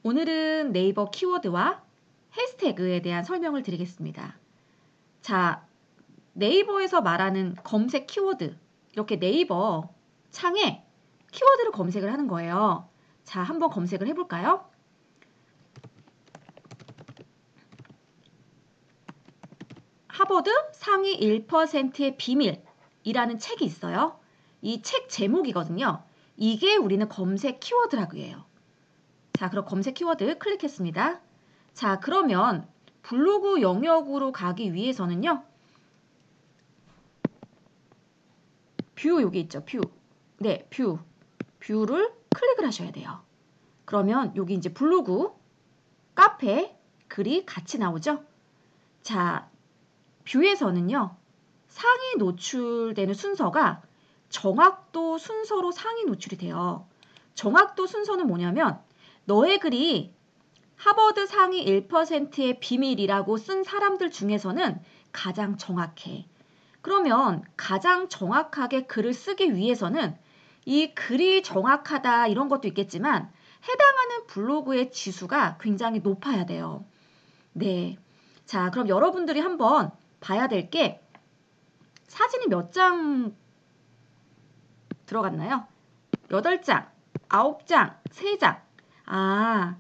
오늘은 네이버 키워드와 해시태그에 대한 설명을 드리겠습니다. 자, 네이버에서 말하는 검색 키워드, 이렇게 네이버 창에 키워드를 검색을 하는 거예요. 자, 한번 검색을 해볼까요? 하버드 상위 1%의 비밀이라는 책이 있어요. 이 책 제목이거든요. 이게 우리는 검색 키워드라고 해요. 자, 그럼 검색 키워드 클릭했습니다. 자, 그러면 블로그 영역으로 가기 위해서는요. 뷰 여기 있죠. 뷰. 네, 뷰를 클릭을 하셔야 돼요. 그러면 여기 이제 블로그, 카페, 글이 같이 나오죠. 자, 뷰에서는요. 상위 노출되는 순서가 정확도 순서로 상위 노출이 돼요. 정확도 순서는 뭐냐면 너의 글이 하버드 상위 1%의 비밀이라고 쓴 사람들 중에서는 가장 정확해. 그러면 가장 정확하게 글을 쓰기 위해서는 이 글이 정확하다 이런 것도 있겠지만 해당하는 블로그의 지수가 굉장히 높아야 돼요. 네. 자, 그럼 여러분들이 한번 봐야 될 게 사진이 몇 장 들어갔나요? 8장, 9장, 3장. 아,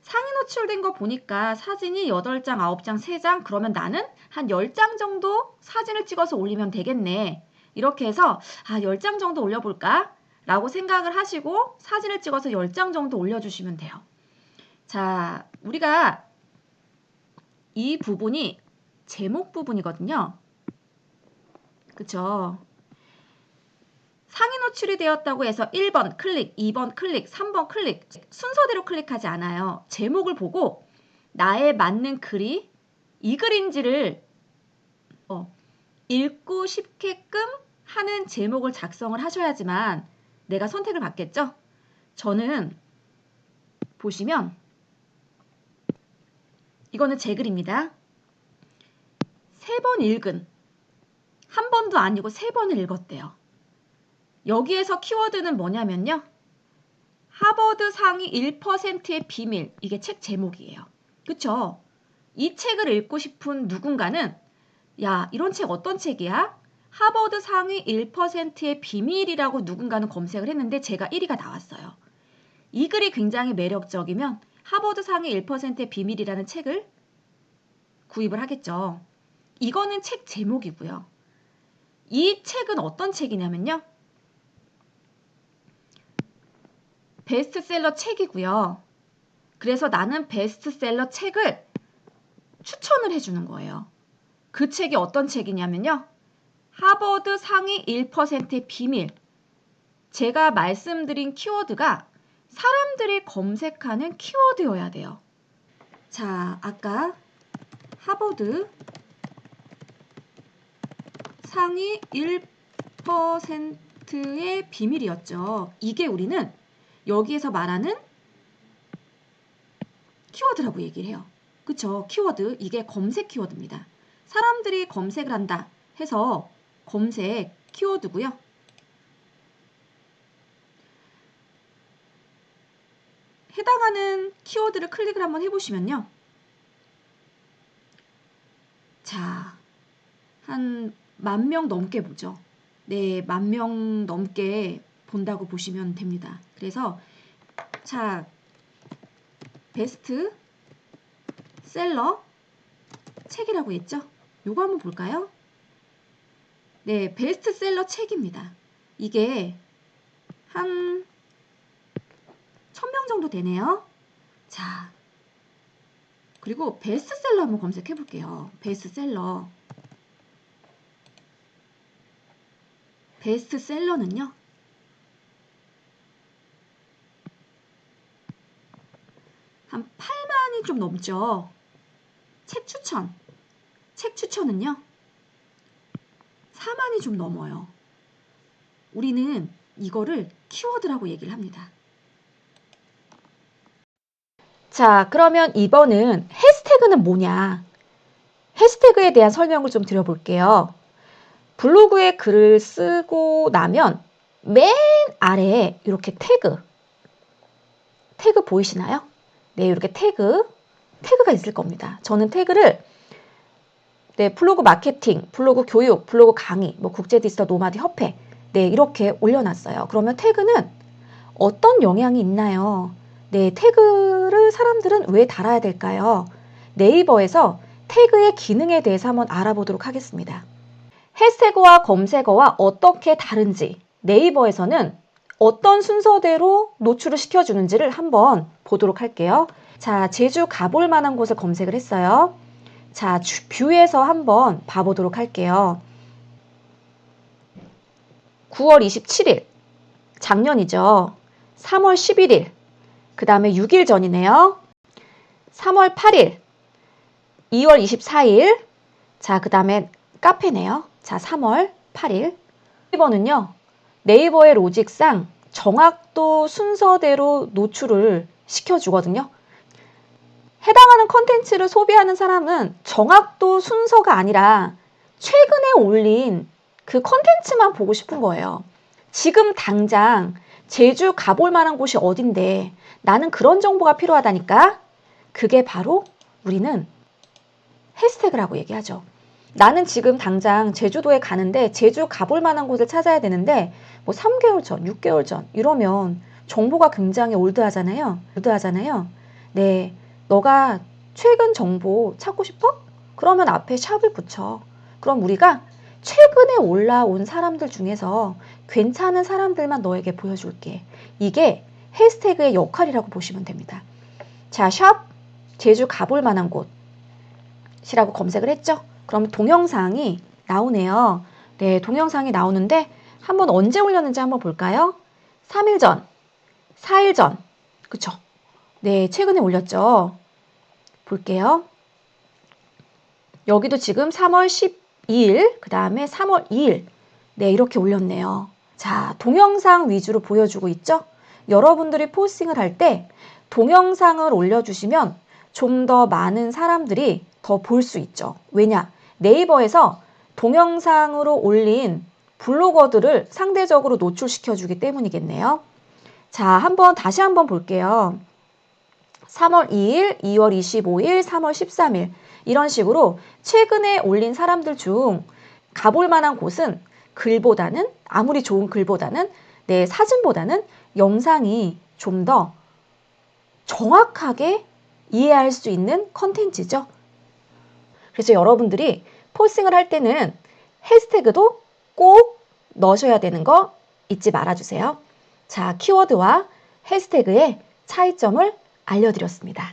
상위 노출된 거 보니까 사진이 8장, 9장, 3장. 그러면 나는 한 10장 정도 사진을 찍어서 올리면 되겠네. 이렇게 해서 10장 정도 올려볼까? 라고 생각을 하시고 사진을 찍어서 10장 정도 올려주시면 돼요. 자, 우리가 이 부분이 제목 부분이거든요. 그쵸? 상위 노출이 되었다고 해서 1번 클릭, 2번 클릭, 3번 클릭 순서대로 클릭하지 않아요. 제목을 보고 나에 맞는 글이 이 글인지를 읽고 싶게끔 하는 제목을 작성을 하셔야지만 내가 선택을 받겠죠? 저는 보시면 이거는 제 글입니다. 3번 읽은, 한 번도 아니고 3번을 읽었대요. 여기에서 키워드는 뭐냐면요. 하버드 상위 1%의 비밀. 이게 책 제목이에요. 그쵸? 이 책을 읽고 싶은 누군가는 야, 이런 책 어떤 책이야? 하버드 상위 1%의 비밀이라고 누군가는 검색을 했는데 제가 1위가 나왔어요. 이 글이 굉장히 매력적이면 하버드 상위 1%의 비밀이라는 책을 구입을 하겠죠. 이거는 책 제목이고요. 이 책은 어떤 책이냐면요. 베스트셀러 책이고요. 그래서 나는 베스트셀러 책을 추천을 해주는 거예요. 그 책이 어떤 책이냐면요. 하버드 상위 1%의 비밀. 제가 말씀드린 키워드가 사람들이 검색하는 키워드여야 돼요. 자, 아까 하버드 상위 1%의 비밀이었죠. 이게 우리는 여기에서 말하는 키워드라고 얘기를 해요. 그쵸? 키워드, 이게 검색 키워드입니다. 사람들이 검색을 한다 해서 검색 키워드고요. 해당하는 키워드를 클릭을 한번 해보시면요. 자, 한 10,000명 넘게 보죠. 네, 10,000명 넘게 본다고 보시면 됩니다. 그래서 자, 베스트 셀러 책이라고 했죠? 요거 한번 볼까요? 네, 베스트셀러 책입니다. 이게 한 1,000명 정도 되네요. 자, 그리고 베스트셀러 한번 검색해 볼게요. 베스트셀러. 베스트셀러는요. 한 8만이 좀 넘죠. 책 추천. 책 추천은요. 4만이 좀 넘어요. 우리는 이거를 키워드라고 얘기를 합니다. 자, 그러면 이번은 해시태그는 뭐냐? 해시태그에 대한 설명을 좀 드려볼게요. 블로그에 글을 쓰고 나면 맨 아래에 이렇게 태그 보이시나요? 네, 이렇게 태그가 있을 겁니다. 저는 태그를 네, 블로그 마케팅, 블로그 교육, 블로그 강의, 뭐 국제 디지털 노마드 협회 네, 이렇게 올려놨어요. 그러면 태그는 어떤 영향이 있나요? 네, 태그를 사람들은 왜 달아야 될까요? 네이버에서 태그의 기능에 대해서 한번 알아보도록 하겠습니다. 해시태그와 검색어와 어떻게 다른지 네이버에서는 어떤 순서대로 노출을 시켜주는지를 한번 보도록 할게요. 자, 제주 가볼 만한 곳을 검색을 했어요. 자, 뷰에서 한번 봐보도록 할게요. 9월 27일, 작년이죠. 3월 11일, 그 다음에 6일 전이네요. 3월 8일, 2월 24일, 자, 그 다음에 카페네요. 자, 3월 8일. 1번은요, 네이버의 로직상 정확도 순서대로 노출을 시켜주거든요. 해당하는 컨텐츠를 소비하는 사람은 정확도 순서가 아니라 최근에 올린 그 컨텐츠만 보고 싶은 거예요. 지금 당장 제주 가볼 만한 곳이 어딘데 나는 그런 정보가 필요하다니까. 그게 바로 우리는 해시태그라고 얘기하죠. 나는 지금 당장 제주도에 가는데 제주 가볼 만한 곳을 찾아야 되는데 뭐 3개월 전, 6개월 전 이러면 정보가 굉장히 올드하잖아요. 네, 너가 최근 정보 찾고 싶어? 그러면 앞에 샵을 붙여. 그럼 우리가 최근에 올라온 사람들 중에서 괜찮은 사람들만 너에게 보여줄게. 이게 해시태그의 역할이라고 보시면 됩니다. 자, 샵 제주 가볼 만한 곳이라고 검색을 했죠. 그럼 동영상이 나오네요. 네, 동영상이 나오는데 한번 언제 올렸는지 한번 볼까요? 3일 전, 4일 전, 그쵸? 네, 최근에 올렸죠. 볼게요. 여기도 지금 3월 12일, 그 다음에 3월 2일. 네, 이렇게 올렸네요. 자, 동영상 위주로 보여주고 있죠? 여러분들이 포스팅을 할 때 동영상을 올려주시면 좀 더 많은 사람들이 더 볼 수 있죠. 왜냐? 네이버에서 동영상으로 올린 블로거들을 상대적으로 노출시켜주기 때문이겠네요. 자, 다시 한번 볼게요. 3월 2일, 2월 25일, 3월 13일 이런 식으로 최근에 올린 사람들 중 가볼 만한 곳은 글보다는 아무리 좋은 글보다는 내 사진보다는 영상이 좀 더 정확하게 이해할 수 있는 컨텐츠죠. 그래서 여러분들이 포스팅을 할 때는 해시태그도 꼭 넣으셔야 되는 거 잊지 말아주세요. 자, 키워드와 해시태그의 차이점을 알려드렸습니다.